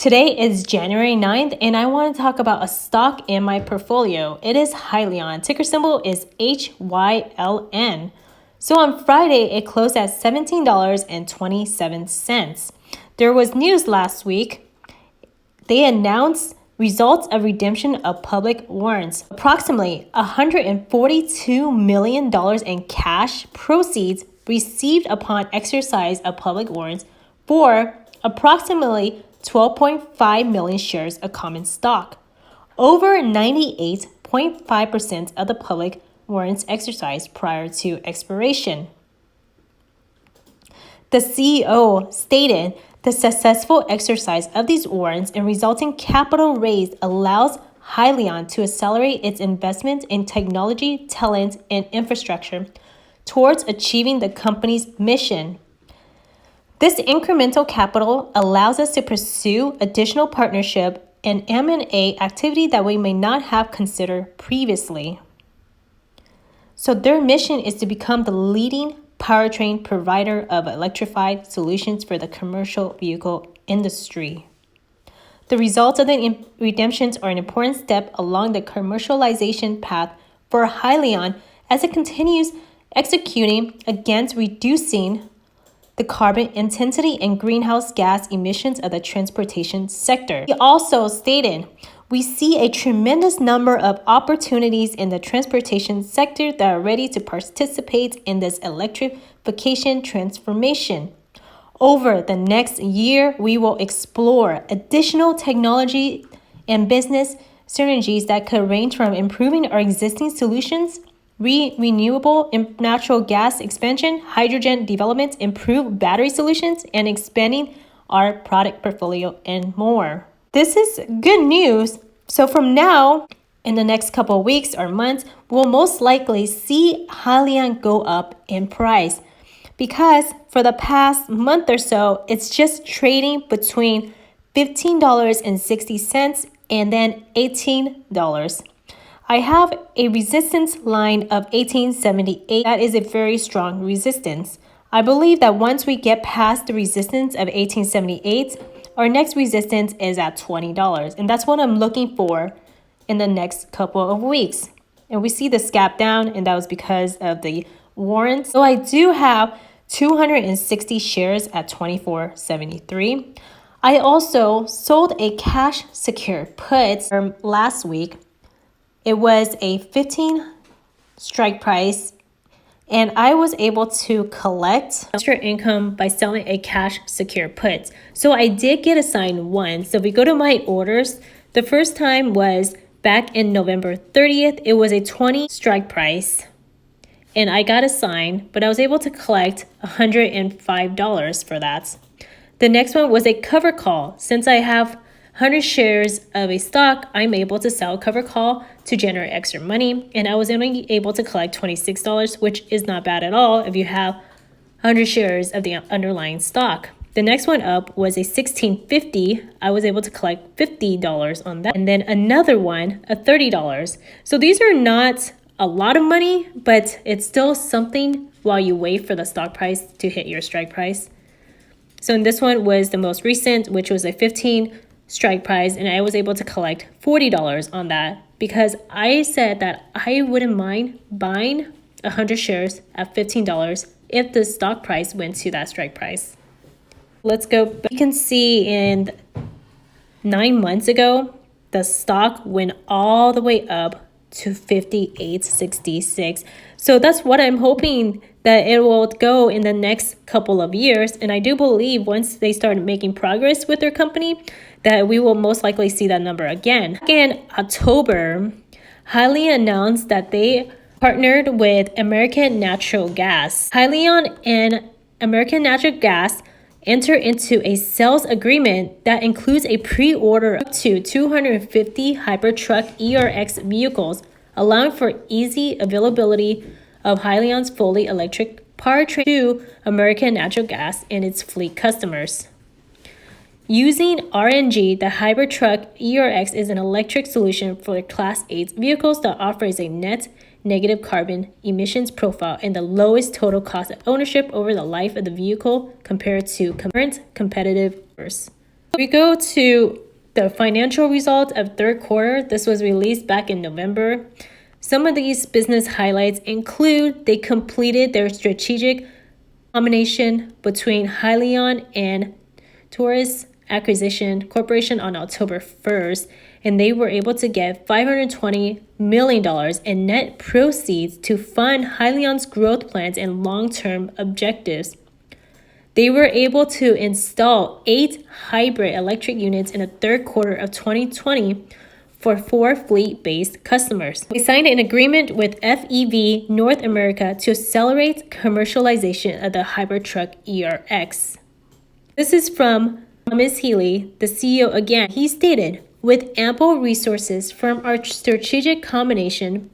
Today is January 9th, and I want to talk about a stock in my portfolio. It is Hyliion. Ticker symbol is HYLN. So on Friday, it closed at $17.27. There was news last week. They announced results of redemption of public warrants. Approximately $142 million in cash proceeds received upon exercise of public warrants for approximately 12.5 million shares of common stock. Over 98.5% of the public warrants exercised prior to expiration. The CEO stated the successful exercise of these warrants and resulting capital raise allows Hyliion to accelerate its investment in technology, talent, and infrastructure towards achieving the company's mission. This incremental capital allows us to pursue additional partnership and M&A activity that we may not have considered previously. So their mission is to become the leading powertrain provider of electrified solutions for the commercial vehicle industry. The results of the redemptions are an important step along the commercialization path for Hyliion as it continues executing against reducing the carbon intensity and greenhouse gas emissions of the transportation sector. He also stated, we see a tremendous number of opportunities in the transportation sector that are ready to participate in this electrification transformation. Over the next year, we will explore additional technology and business synergies that could range from improving our existing solutions, renewable and natural gas expansion, hydrogen development, improved battery solutions, and expanding our product portfolio and more. This is good news. So from now, in the next couple of weeks or months, we'll most likely see Hyliion go up in price because for the past month or so, it's just trading between $15.60 and then $18. I have a resistance line of 1878. That is a very strong resistance. I believe that once we get past the resistance of 1878, our next resistance is at $20. And that's what I'm looking for in the next couple of weeks. And we see the gap down, and that was because of the warrants. So I do have 260 shares at $24.73. I also sold a cash secured put last week. It was a 15 strike price, and I was able to collect extra income by selling a cash secure put. So I did get assigned one. So if we go to my orders, the first time was back in November 30th. It was a 20 strike price, and I got assigned, but I was able to collect $105 for that. The next one was a cover call. Since I have 100 shares of a stock, I'm able to sell a cover call to generate extra money. And I was only able to collect $26, which is not bad at all if you have 100 shares of the underlying stock. The next one up was a 1650. I was able to collect $50 on that. And then another one, a $30. So these are not a lot of money, but it's still something while you wait for the stock price to hit your strike price. So in this one was the most recent, which was a 15 strike price, and I was able to collect $40 on that because I said that I wouldn't mind buying 100 shares at $15 if the stock price went to that strike price. Let's go. You can see in 9 months ago, the stock went all the way up to $58.66. So that's what I'm hoping that it will go in the next couple of years. And I do believe once they start making progress with their company, that we will most likely see that number again. In October, Hyliion announced that they partnered with American Natural Gas. Hyliion and American Natural Gas entered into a sales agreement that includes a pre-order up to 250 Hypertruck ERX vehicles, allowing for easy availability of Hyliion's fully electric powertrain to American Natural Gas and its fleet customers. Using RNG, the Hypertruck ERX is an electric solution for Class 8 vehicles that offers a net negative carbon emissions profile and the lowest total cost of ownership over the life of the vehicle compared to current competitive offers. We go to the financial results of third quarter. This was released back in November. Some of these business highlights include they completed their strategic combination between Hyliion and Taurus Acquisition Corporation on October 1st, and they were able to get $520 million in net proceeds to fund Hyliion's growth plans and long-term objectives. They were able to install 8 hybrid electric units in the third quarter of 2020 for 4 fleet-based customers. They signed an agreement with FEV North America to accelerate commercialization of the hybrid truck ERX. This is from Ms. Healy, the CEO again. He stated, with ample resources from our strategic combination,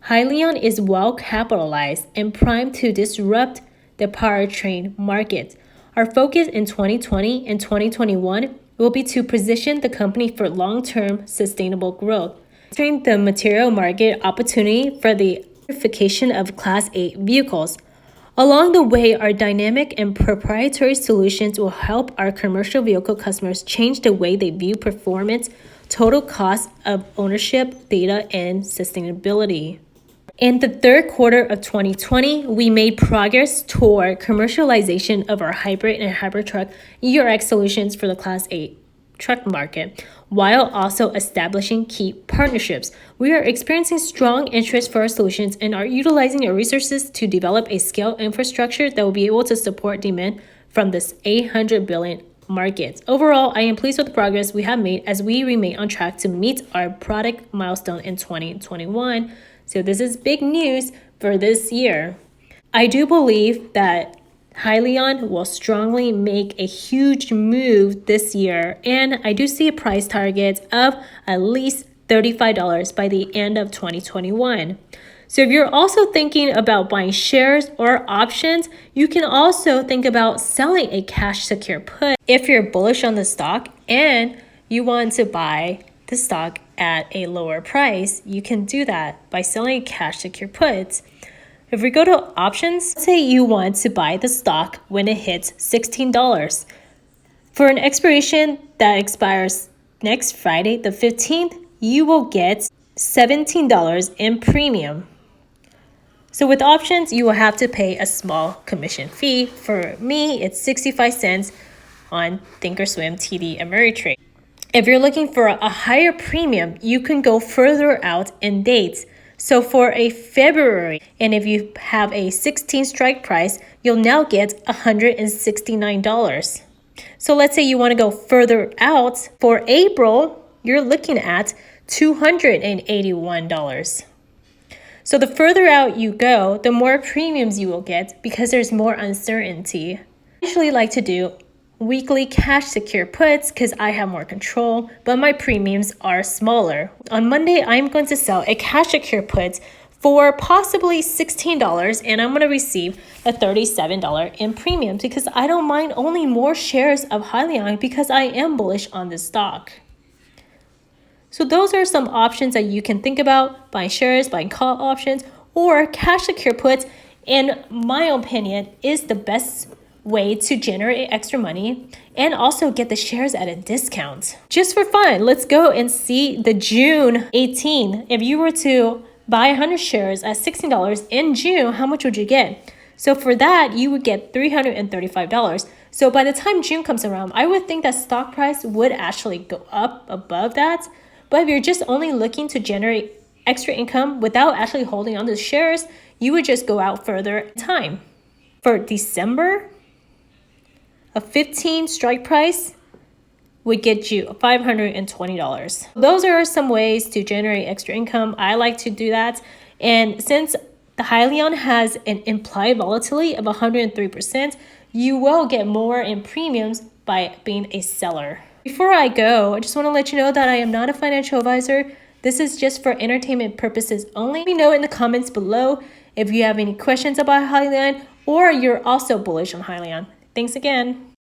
Hyliion is well capitalized and primed to disrupt the powertrain market. Our focus in 2020 and 2021 will be to position the company for long-term sustainable growth, entering the material market opportunity for the electrification of Class 8 vehicles. Along the way, our dynamic and proprietary solutions will help our commercial vehicle customers change the way they view performance, total cost of ownership, data, and sustainability. In the third quarter of 2020, we made progress toward commercialization of our hybrid and hybrid truck ERX solutions for the Class 8 truck market, while also establishing key partnerships. We are experiencing strong interest for our solutions and are utilizing our resources to develop a scale infrastructure that will be able to support demand from this $800 billion market. Overall, I am pleased with the progress we have made as we remain on track to meet our product milestone in 2021. So this is big news for this year. I do believe that Hyliion will strongly make a huge move this year, and I do see a price target of at least $35 by the end of 2021. So if you're also thinking about buying shares or options, you can also think about selling a cash secure put. If you're bullish on the stock and you want to buy the stock at a lower price, you can do that by selling a cash secure put. If we go to options, say you want to buy the stock when it hits $16. For an expiration that expires next Friday, the 15th, you will get $17 in premium. So with options, you will have to pay a small commission fee. For me, it's 65 cents on Thinkorswim, TD, and Ameritrade. If you're looking for a higher premium, you can go further out in dates. So for a February, and if you have a 16 strike price, you'll now get $169. So let's say you want to go further out. For April, you're looking at $281. So the further out you go, the more premiums you will get because there's more uncertainty. I usually like to do weekly cash secure puts because I have more control, but my premiums are smaller. On Monday, I'm going to sell a cash secure put for possibly $16, and I'm going to receive a $37 in premium because I don't mind owning more shares of Hyliion because I am bullish on this stock. So those are some options that you can think about: buying shares, buying call options, or cash secure puts. In my opinion, is the best way to generate extra money and also get the shares at a discount. Just for fun, let's go and see the June 18. If you were to buy 100 shares at $16 in June, how much would you get? So for that, you would get $335. So by the time June comes around, I would think that stock price would actually go up above that. But if you're just only looking to generate extra income without actually holding on to the shares, you would just go out further in time. For December, a 15 strike price would get you $520. Those are some ways to generate extra income. I like to do that. And since the Hyliion has an implied volatility of 103%, you will get more in premiums by being a seller. Before I go, I just want to let you know that I am not a financial advisor. This is just for entertainment purposes only. Let me know in the comments below if you have any questions about Hyliion or you're also bullish on Hyliion. Thanks again.